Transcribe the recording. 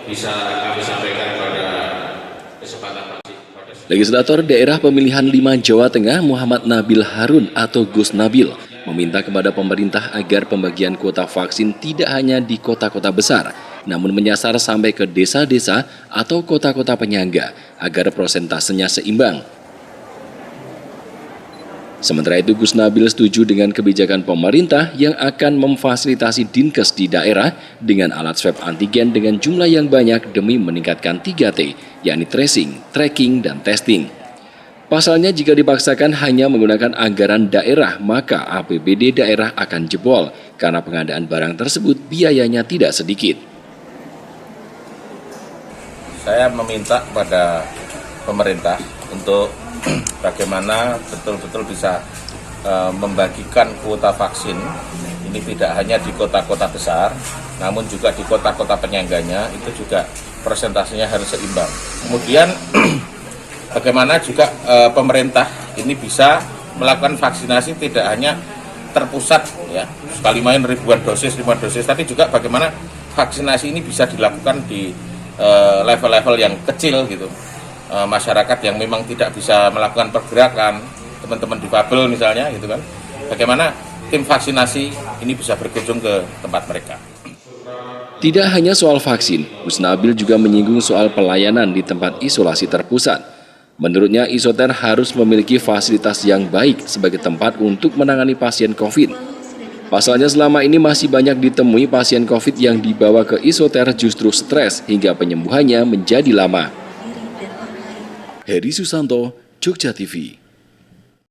bisa kami sampaikan pada kesempatan pada Legislator Daerah Pemilihan 5 Jawa Tengah Muhammad Nabil Harun atau Gus Nabil meminta kepada pemerintah agar pembagian kuota vaksin tidak hanya di kota-kota besar, namun menyasar sampai ke desa-desa atau kota-kota penyangga agar prosentasenya seimbang. Sementara itu, Gus Nabil setuju dengan kebijakan pemerintah yang akan memfasilitasi Dinkes di daerah dengan alat swab antigen dengan jumlah yang banyak demi meningkatkan 3T, yakni tracing, tracking, dan testing. Pasalnya, jika dipaksakan hanya menggunakan anggaran daerah, maka APBD daerah akan jebol karena pengadaan barang tersebut biayanya tidak sedikit. Saya meminta kepada pemerintah untuk bagaimana betul-betul bisa membagikan kuota vaksin ini tidak hanya di kota-kota besar, namun juga di kota-kota penyangganya itu juga persentasenya harus seimbang. Kemudian bagaimana juga pemerintah ini bisa melakukan vaksinasi tidak hanya terpusat ya sekali main ribuan dosis, 5 dosis, tapi juga bagaimana vaksinasi ini bisa dilakukan di level-level yang kecil gitu. Masyarakat yang memang tidak bisa melakukan pergerakan, teman-teman difabel misalnya gitu kan, bagaimana tim vaksinasi ini bisa berkunjung ke tempat mereka. Tidak hanya soal vaksin, Gus Nabil juga menyinggung soal pelayanan di tempat isolasi terpusat. Menurutnya, isoter harus memiliki fasilitas yang baik sebagai tempat untuk menangani pasien COVID. Pasalnya selama ini masih banyak ditemui pasien COVID yang dibawa ke isoter justru stres hingga penyembuhannya menjadi lama. Heri Susanto, Jogja TV.